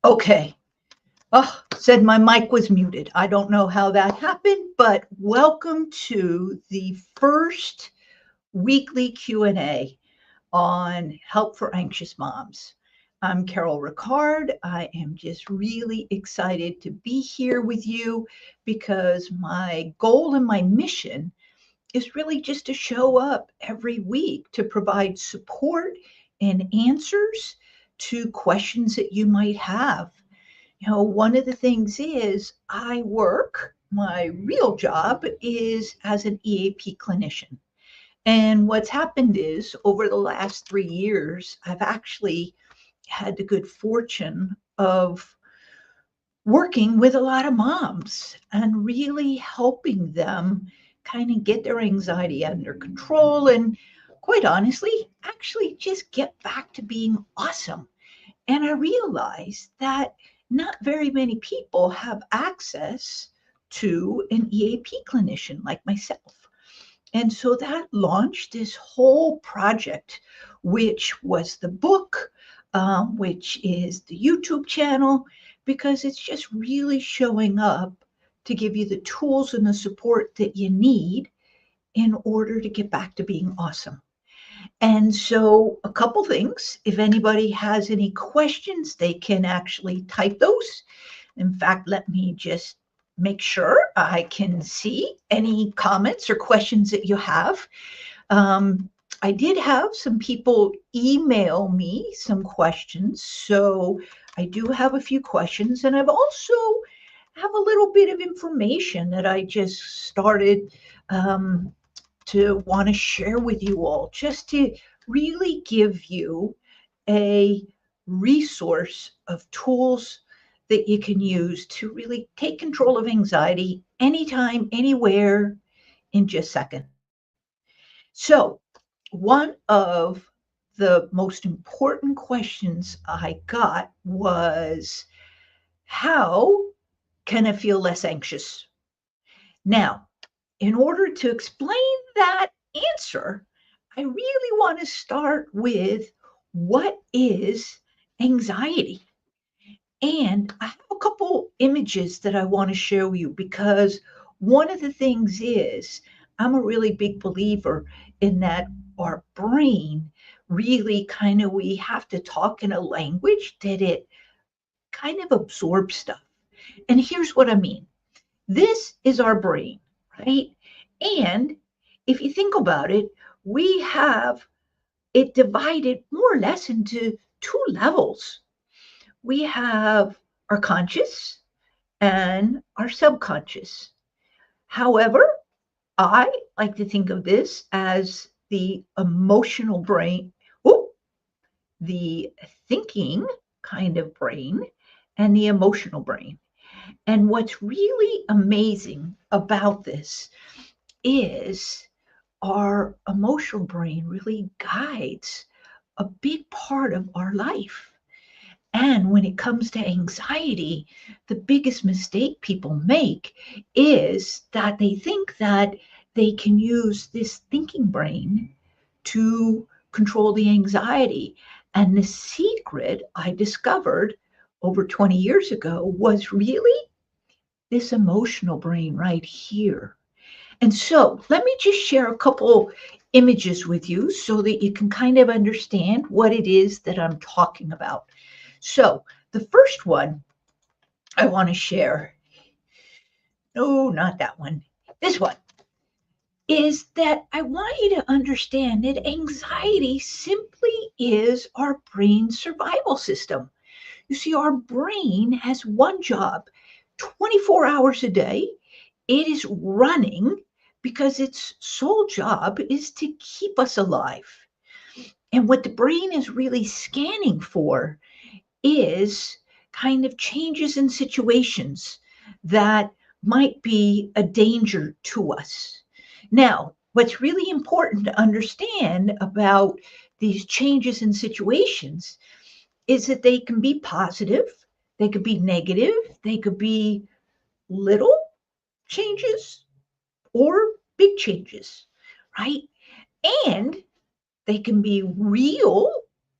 Okay. Oh, said my mic was muted. I don't know how that happened, but welcome to the first weekly Q&A on Help for Anxious Moms. I'm Carol Ricard. I am just really excited to be here with you because my goal and my mission is really just to show up every week to provide support and answers to questions that you might have. One of the things is my real job is as an EAP clinician. And what's happened is over the last 3 years, I've actually had the good fortune of working with a lot of moms and really helping them kind of get their anxiety under control and, quite honestly, actually just get back to being awesome. And I realized that not very many people have access to an EAP clinician like myself. And so that launched this whole project, which was the book, which is the YouTube channel, because it's just really showing up to give you the tools and the support that you need in order to get back to being awesome. And so, a couple things. If anybody has any questions, they can actually type those. In fact, let me just make sure I can see any comments or questions that you have. I did have some people email me some questions, so I do have a few questions, and I've also have a little bit of information that I just started to want to share with you all, just to really give you a resource of tools that you can use to really take control of anxiety anytime, anywhere, in just seconds. So, one of the most important questions I got was, how can I feel less anxious? Now, in order to explain that answer, I really want to start with, what is anxiety? And I have a couple images that I want to show you, because one of the things is, I'm a really big believer in that our brain really we have to talk in a language that it kind of absorbs stuff. And here's what I mean. This is our brain, right? And if you think about it, we have it divided more or less into two levels. We have our conscious and our subconscious. However, I like to think of this as the emotional brain, oh, the thinking kind of brain, and the emotional brain. And what's really amazing about this is our emotional brain really guides a big part of our life. And when it comes to anxiety, the biggest mistake people make is that they think that they can use this thinking brain to control the anxiety. And the secret I discovered over 20 years ago was really this emotional brain right here. And so let me just share a couple images with you so that you can kind of understand what it is that I'm talking about. So the first one I want to share, no, not that one, this one, is that I want you to understand that anxiety simply is our brain's survival system. You see, our brain has one job 24 hours a day. It is running because its sole job is to keep us alive. And what the brain is really scanning for is kind of changes in situations that might be a danger to us. Now, what's really important to understand about these changes in situations is that they can be positive, they could be negative, they could be little changes or big changes, right? And they can be real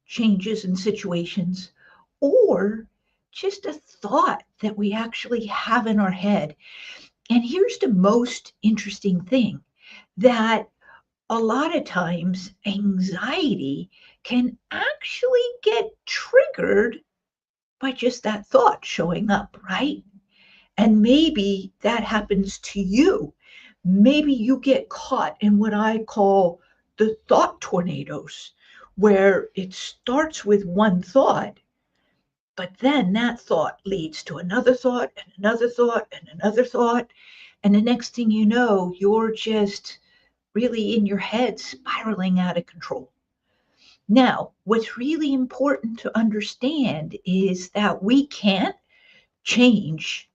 changes in situations or just a thought that we actually have in our head. And here's the most interesting thing, that a lot of times anxiety can actually get triggered by just that thought showing up, right? And maybe that happens to you. Maybe you get caught in what I call the thought tornadoes, where it starts with one thought, but then that thought leads to another thought and another thought and another thought. And the next thing you know, you're just really in your head spiraling out of control. Now, what's really important to understand is that we can't change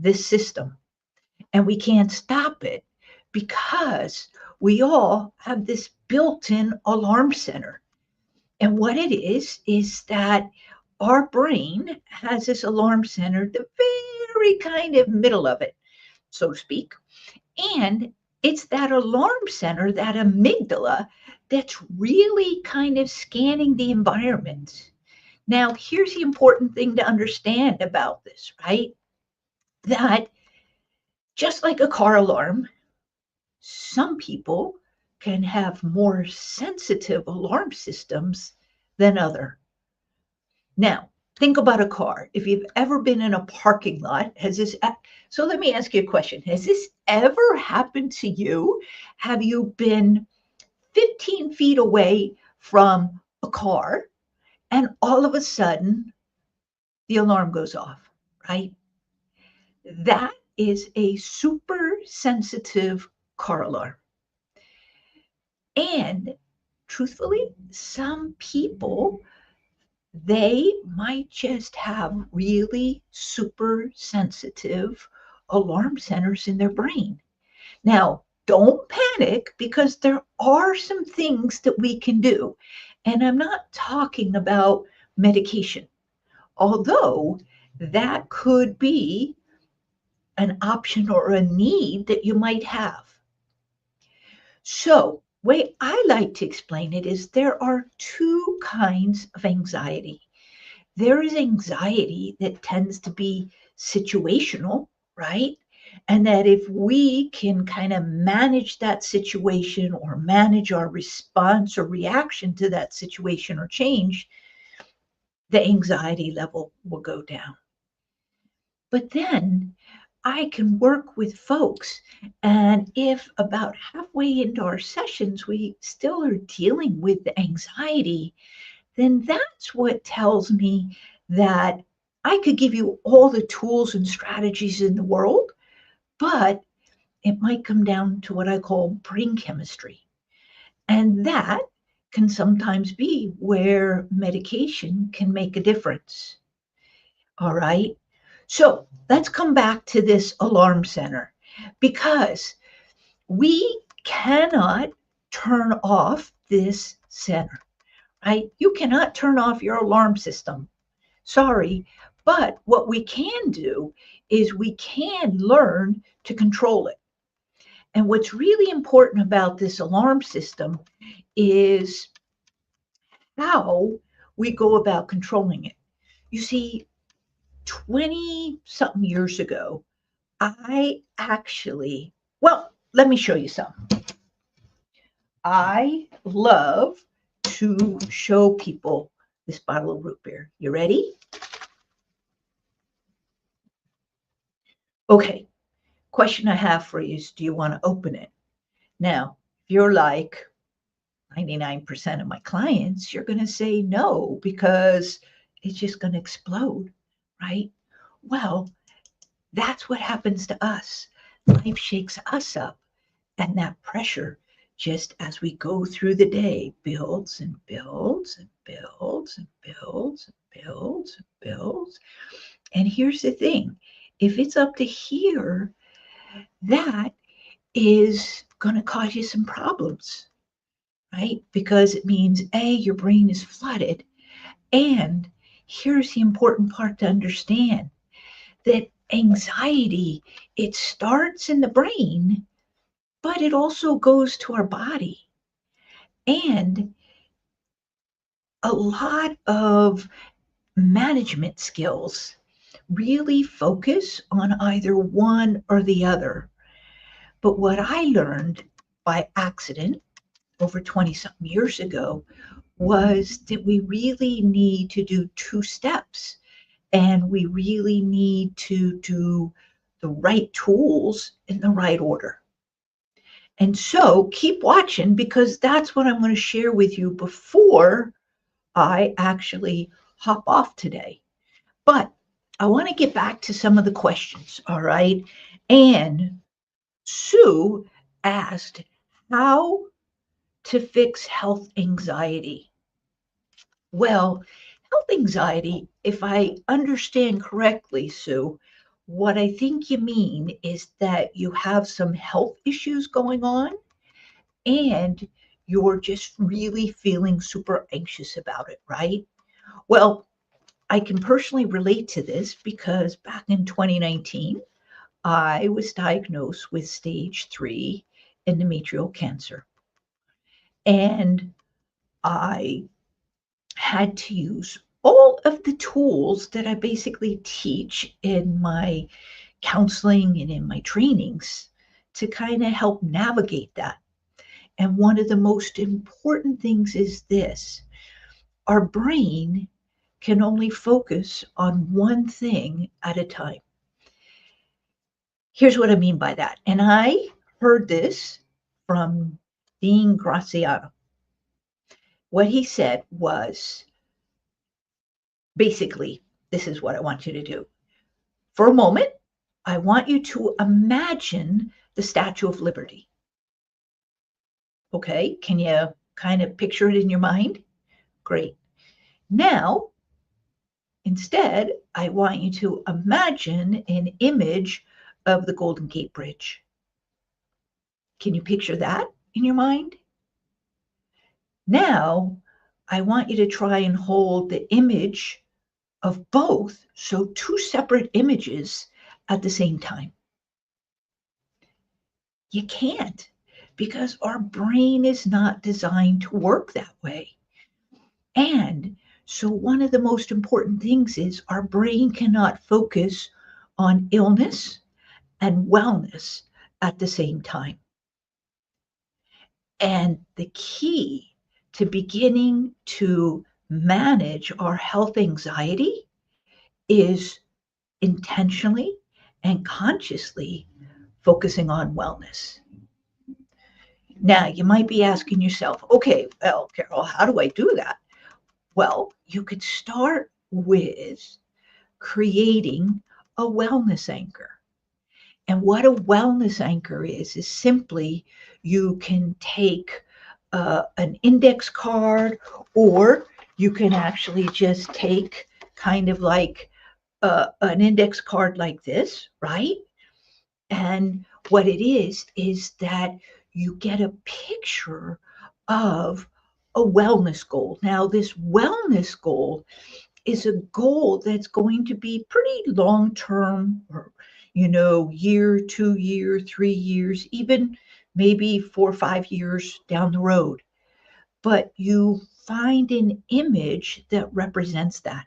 this system and we can't stop it, because we all have this built-in alarm center. And what it is that our brain has this alarm center, the very kind of middle of it, so to speak. And it's that alarm center, that amygdala, that's really kind of scanning the environment. Now, here's the important thing to understand about this, right? That just like a car alarm, some people can have more sensitive alarm systems than other. Now, think about a car. If you've ever been in a parking lot, so let me ask you a question. Has this ever happened to you? Have you been 15 feet away from a car and all of a sudden the alarm goes off, right? That is a super sensitive car alarm. And truthfully, some people, they might just have really super sensitive alarm centers in their brain. Now, don't panic, because there are some things that we can do. And I'm not talking about medication, although that could be an option or a need that you might have. So, way I like to explain it is there are two kinds of anxiety. There is anxiety that tends to be situational, right? And that if we can kind of manage that situation or manage our response or reaction to that situation or change, the anxiety level will go down. But then I can work with folks, and if about halfway into our sessions we still are dealing with the anxiety, then that's what tells me that I could give you all the tools and strategies in the world, but it might come down to what I call brain chemistry. And that can sometimes be where medication can make a difference. All right. So let's come back to this alarm center, because we cannot turn off this center, right? You cannot turn off your alarm system. Sorry. But what we can do is we can learn to control it. And what's really important about this alarm system is how we go about controlling it. You see, 20 something years ago, I actually, well, let me show you something. I love to show people this bottle of root beer. You ready? Okay. Question I have for you is, do you want to open it? Now, if you're like 99% of my clients, you're going to say no, because it's just going to explode, right? Well, that's what happens to us. Life shakes us up, and that pressure, just as we go through the day, builds and builds and builds and builds and builds and builds. And here's the thing, if it's up to here, that is going to cause you some problems, right? Because it means, A, your brain is flooded. And here's the important part to understand, that anxiety, it starts in the brain, but it also goes to our body. And a lot of management skills really focus on either one or the other. But what I learned by accident over 20 something years ago was that we really need to do two steps, and we really need to do the right tools in the right order. And so keep watching, because that's what I'm going to share with you before I actually hop off today. But I want to get back to some of the questions, all right? And Sue asked how to fix health anxiety. Well, health anxiety, if I understand correctly, Sue, what I think you mean is that you have some health issues going on and you're just really feeling super anxious about it, right? Well, I can personally relate to this because back in 2019, I was diagnosed with stage 3 endometrial cancer. And I had to use all of the tools that I basically teach in my counseling and in my trainings to kind of help navigate that. And one of the most important things is this: our brain can only focus on one thing at a time. Here's what I mean by that. And I heard this from Dean Graziano. What he said was basically, this is what I want you to do. For a moment, I want you to imagine the Statue of Liberty. Okay, can you kind of picture it in your mind? Great. Now, instead, I want you to imagine an image of the Golden Gate Bridge. Can you picture that in your mind? Now, I want you to try and hold the image of both, so two separate images at the same time. You can't, because our brain is not designed to work that way. And so one of the most important things is our brain cannot focus on illness and wellness at the same time. And the key to beginning to manage our health anxiety is intentionally and consciously focusing on wellness. Now, you might be asking yourself, okay, well, Carol, how do I do that? Well, you could start with creating a wellness anchor. And what a wellness anchor is simply you can take an index card, or you can actually just take kind of like an index card like this, right? And what it is that you get a picture of a wellness goal. Now, this wellness goal is a goal that's going to be pretty long term, or, year, 2 year, 3 years, even maybe 4 or 5 years down the road. But you find an image that represents that.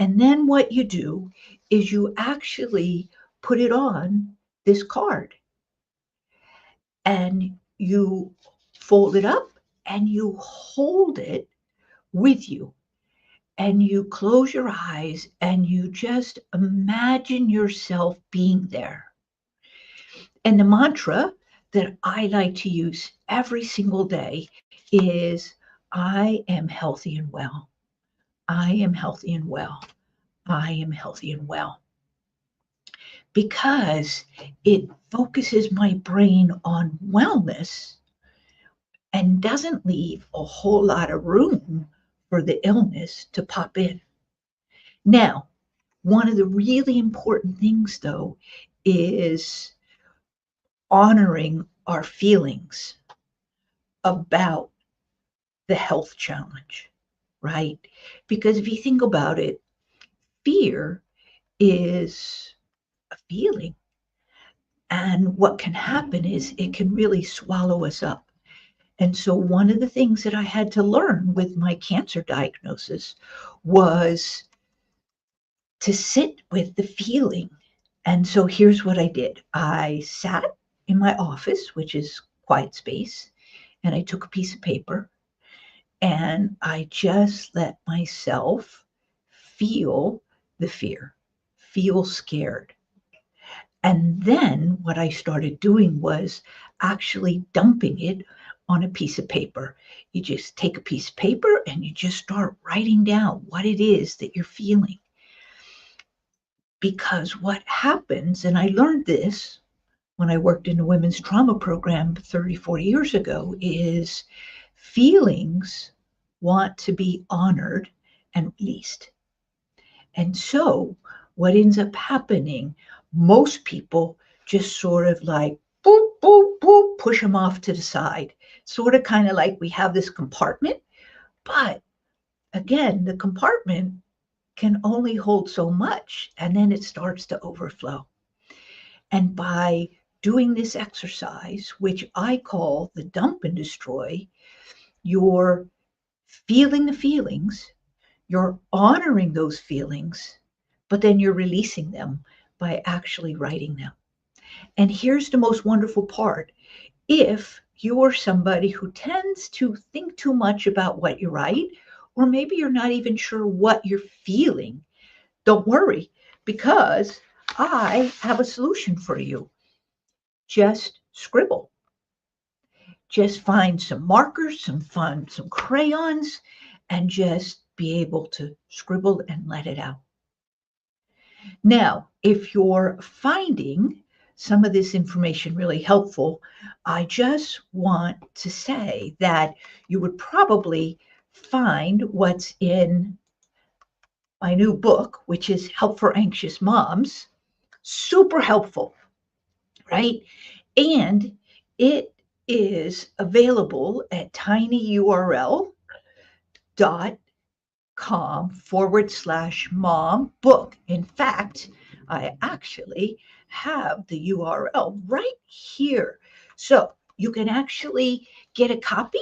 And then what you do is you actually put it on this card and you fold it up and you hold it with you. And you close your eyes and you just imagine yourself being there. And the mantra that I like to use every single day is, I am healthy and well. I am healthy and well. I am healthy and well. Because it focuses my brain on wellness and doesn't leave a whole lot of room for the illness to pop in. Now, one of the really important things, though, is honoring our feelings about the health challenge, right? Because if you think about it, fear is a feeling. And what can happen is it can really swallow us up. And so one of the things that I had to learn with my cancer diagnosis was to sit with the feeling. And so here's what I did. I sat in my office, which is quiet space, and I took a piece of paper and I just let myself feel the fear, feel scared. And then what I started doing was actually dumping it on a piece of paper. You just take a piece of paper and you just start writing down what it is that you're feeling. Because what happens, and I learned this when I worked in a women's trauma program 30, 40 years ago, is feelings want to be honored and released. And so what ends up happening, most people just sort of like boop, boop, boop, push them off to the side. Sort of kind of like we have this compartment, but again, the compartment can only hold so much and then it starts to overflow. And by doing this exercise, which I call the dump and destroy, you're feeling the feelings, you're honoring those feelings, but then you're releasing them by actually writing them. And here's the most wonderful part. If you are somebody who tends to think too much about what you write, or maybe you're not even sure what you're feeling, don't worry, because I have a solution for you. Just scribble. Just find some markers, some crayons, and just be able to scribble and let it out. Now, if you're finding some of this information really helpful, I just want to say that you would probably find what's in my new book, which is Help for Anxious Moms, super helpful, right? And it is available at tinyurl.com/mom book. In fact, I actually have the URL right here. So you can actually get a copy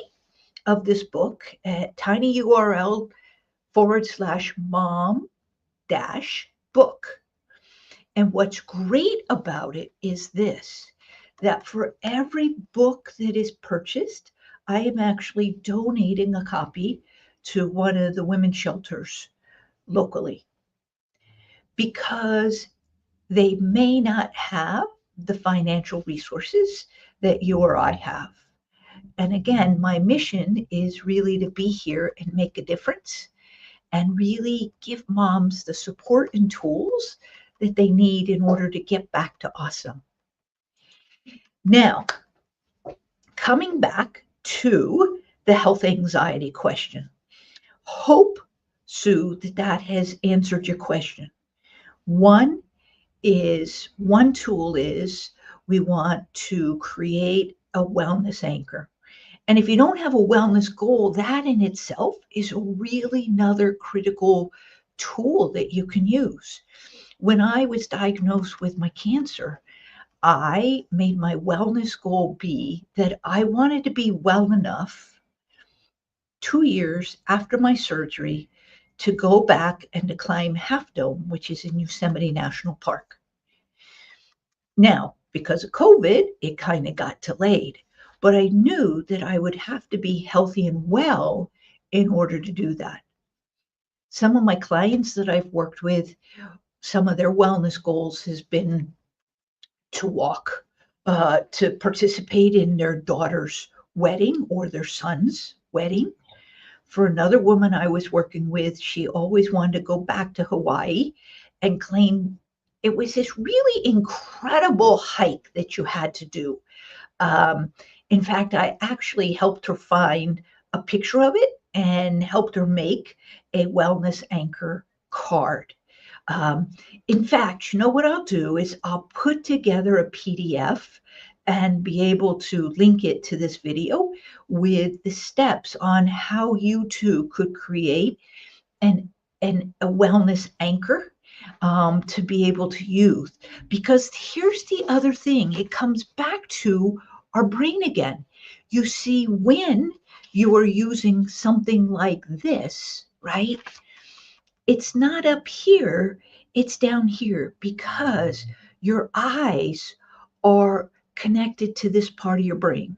of this book at tinyurl.com/mom book. And what's great about it is this, that for every book that is purchased, I am actually donating a copy to one of the women's shelters locally, because they may not have the financial resources that you or I have. And again, my mission is really to be here and make a difference and really give moms the support and tools that they need in order to get back to awesome. Now, coming back to the health anxiety question. Hope, Sue, that has answered your question. One tool is we want to create a wellness anchor. And if you don't have a wellness goal, that in itself is really another critical tool that you can use. When I was diagnosed with my cancer, I made my wellness goal be that I wanted to be well enough 2 years after my surgery to go back and to climb Half Dome, which is in Yosemite National Park. Now, because of COVID, it kind of got delayed, but I knew that I would have to be healthy and well in order to do that. Some of my clients that I've worked with, some of their wellness goals has been to walk, to participate in their daughter's wedding or their son's wedding. For another woman I was working with, she always wanted to go back to Hawaii and claim it was this really incredible hike that you had to do. In fact, I actually helped her find a picture of it and helped her make a wellness anchor card. In fact, you know what I'll do is I'll put together a PDF and be able to link it to this video with the steps on how you too could create a wellness anchor to be able to use. Because here's the other thing, it comes back to our brain again. You see, when you are using something like this, right? It's not up here, It's down here because your eyes are connected to this part of your brain.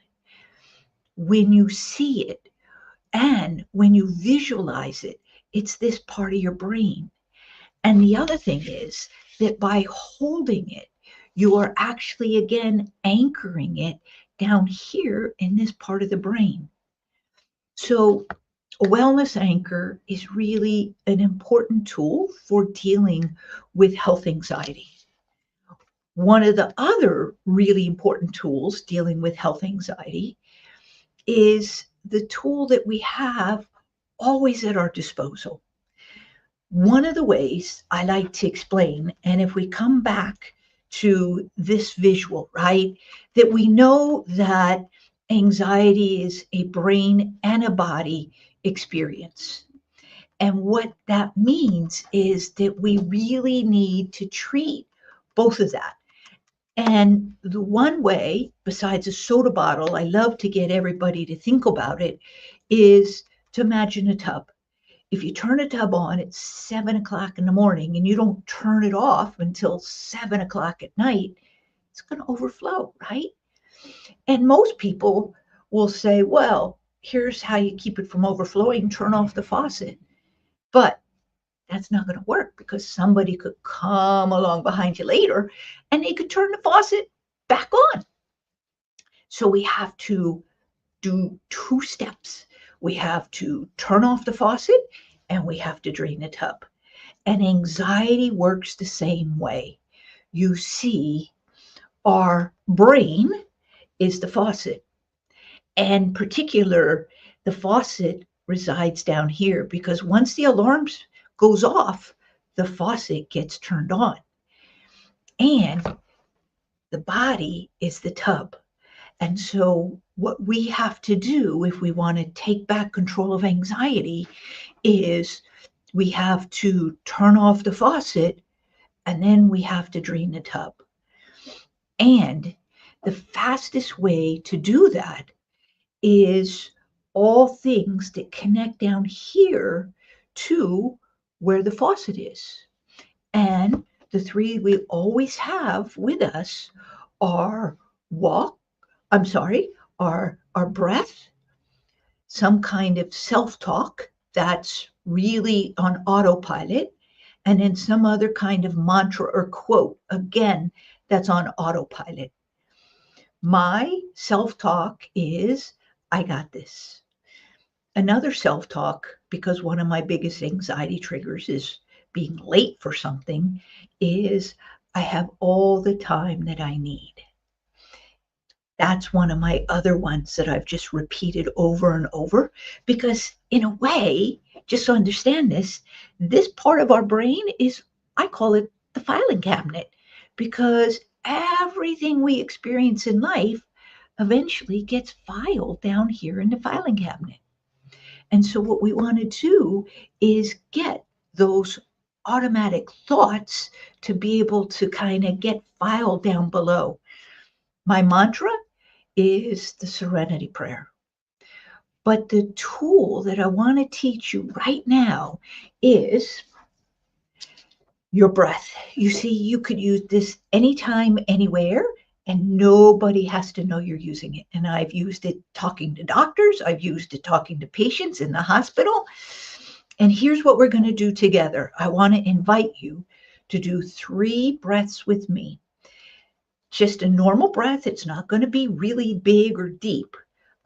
When you see it and when you visualize it, it's this part of your brain. And the other thing is that by holding it, you are actually again anchoring it down here in this part of the brain. So, a wellness anchor is really an important tool for dealing with health anxiety. One of the other really important tools dealing with health anxiety is the tool that we have always at our disposal. One of the ways I like to explain, and if we come back to this visual, right, that we know that anxiety is a brain and a body experience. And what that means is that we really need to treat both of that. And the one way, besides a soda bottle, I love to get everybody to think about it, is to imagine a tub. If you turn a tub on at 7 o'clock in the morning and you don't turn it off until 7 o'clock at night, it's going to overflow, right? And most people will say, well, here's how you keep it from overflowing, turn off the faucet. But that's not going to work because somebody could come along behind you later and they could turn the faucet back on. So we have to do two steps. We have to turn off the faucet and we have to drain the tub. And anxiety works the same way. You see, our brain is the faucet. And particular, the faucet resides down here because once the alarm goes off, the faucet gets turned on. And the body is the tub. And so what we have to do if we want to take back control of anxiety is we have to turn off the faucet and then we have to drain the tub. And the fastest way to do that is all things that connect down here to where the faucet is. And the three we always have with us are our breath, some kind of self-talk that's really on autopilot, and then some other kind of mantra or quote, again, that's on autopilot. My self-talk is, I got this. Another self-talk, because one of my biggest anxiety triggers is being late for something, is I have all the time that I need. That's one of my other ones that I've just repeated over and over because, in a way, just to understand this part of our brain is, I call it the filing cabinet because everything we experience in life eventually gets filed down here in the filing cabinet. And so, what we want to do is get those automatic thoughts to be able to kind of get filed down below. My mantra is the serenity prayer. But the tool that I want to teach you right now is your breath. You see, you could use this anytime, anywhere, and nobody has to know you're using it. And I've used it talking to doctors, I've used it talking to patients in the hospital. And here's what we're going to do together. I want to invite you to do 3 breaths with me. Just a normal breath. It's not going to be really big or deep.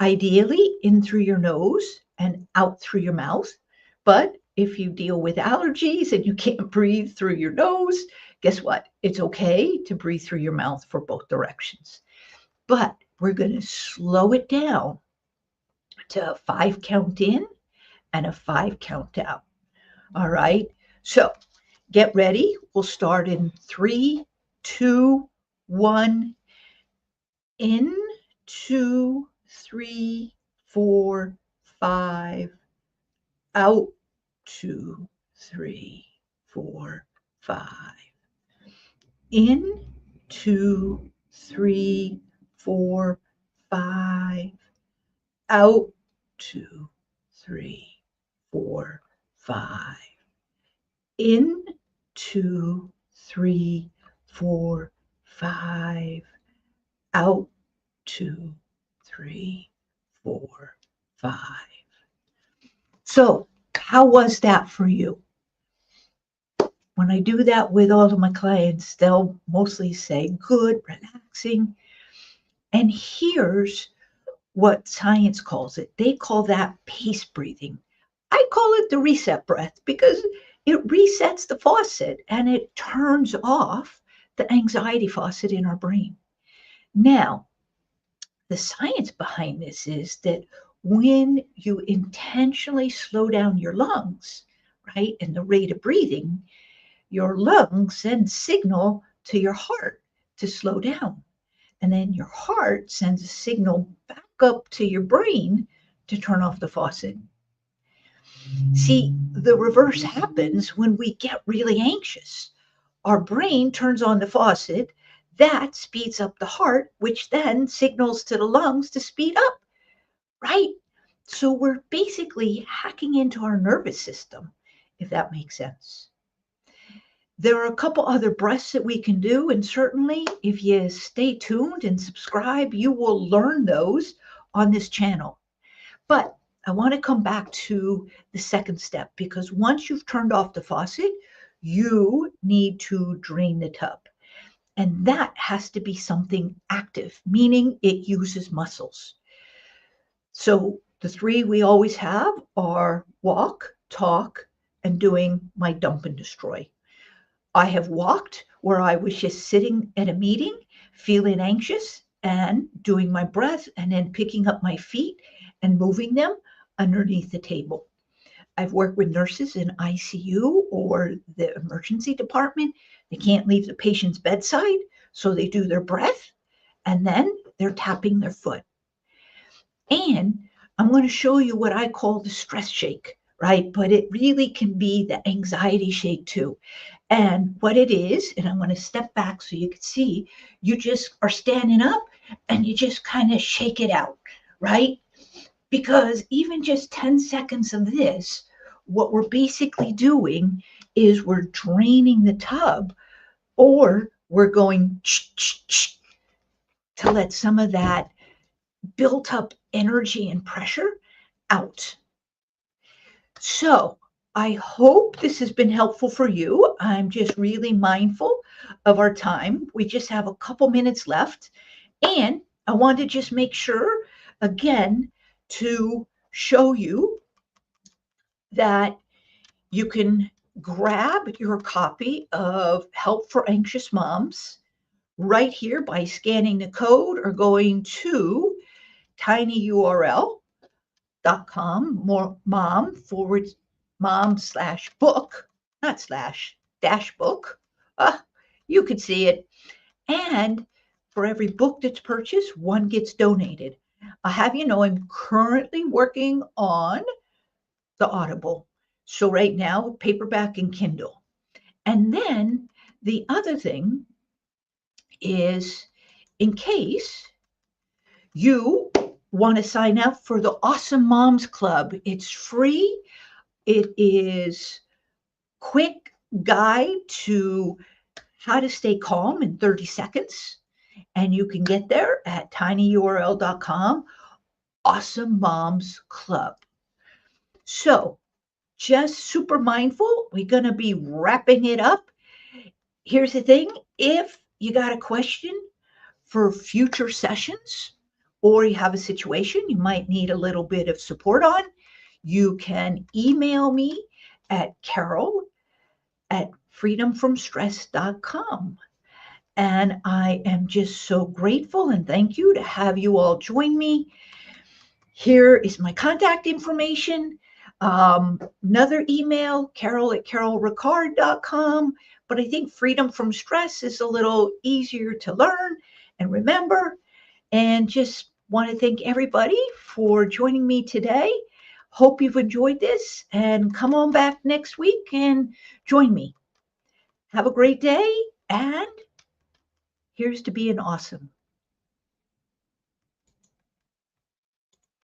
Ideally, in through your nose and out through your mouth. But if you deal with allergies and you can't breathe through your nose, guess what? It's okay to breathe through your mouth for both directions. But we're going to slow it down to a 5 count in and a 5 count out. All right. So get ready. We'll start in 3, 2, 1. In, 2, 3, 4, 5. Out, 2, 3, 4, 5. In, 2, 3, 4, 5. Out, 2, 3, 4, 5. In, 2, 3, 4, 5. Out, 2, 3, 4, 5. So, how was that for you? When I do that with all of my clients, they'll mostly say, good, relaxing. And here's what science calls it. They call that pace breathing. I call it the reset breath because it resets the faucet and it turns off the anxiety faucet in our brain. Now, the science behind this is that when you intentionally slow down your lungs, right, and the rate of breathing, your lungs send signal to your heart to slow down. And then your heart sends a signal back up to your brain to turn off the faucet. See, the reverse happens when we get really anxious. Our brain turns on the faucet, that speeds up the heart, which then signals to the lungs to speed up, right? So we're basically hacking into our nervous system, if that makes sense. There are a couple other breaths that we can do, and certainly if you stay tuned and subscribe, you will learn those on this channel. But I want to come back to the second step, because once you've turned off the faucet, you need to drain the tub. And that has to be something active, meaning it uses muscles. So the three we always have are walk, talk, and doing my dump and destroy. I have walked where I was just sitting at a meeting, feeling anxious and doing my breath and then picking up my feet and moving them underneath the table. I've worked with nurses in ICU or the emergency department. They can't leave the patient's bedside, so they do their breath and then they're tapping their foot. And I'm going to show you what I call the stress shake, right? But it really can be the anxiety shake too. And what it is, and I'm going to step back so you can see, you just are standing up and you just kind of shake it out, right? Because even just 10 seconds of this, what we're basically doing is we're draining the tub, or we're going to let some of that built up energy and pressure out. So I hope this has been helpful for you. I'm just really mindful of our time. We just have a couple minutes left. And I want to just make sure, again, to show you that you can grab your copy of Help for Anxious Moms right here by scanning the code or going to tinyurl.com, mom/book, not slash, dash book. You could see it. And for every book that's purchased, one gets donated. I have you know I'm currently working on the Audible. So right now, paperback and Kindle. And then the other thing is, in case you want to sign up for the Awesome Moms Club, it's free. It is quick guide to how to stay calm in 30 seconds. And you can get there at tinyurl.com, Awesome Moms Club. So just super mindful. We're going to be wrapping it up. Here's the thing. If you got a question for future sessions, or you have a situation you might need a little bit of support on, you can email me at carol@freedomfromstress.com. And I am just so grateful and thank you to have you all join me. Here is my contact information. Another email, carol@carolricard.com. But I think Freedom from Stress is a little easier to learn and remember. And just want to thank everybody for joining me today. Hope you've enjoyed this and come on back next week and join me. Have a great day, and here's to being awesome.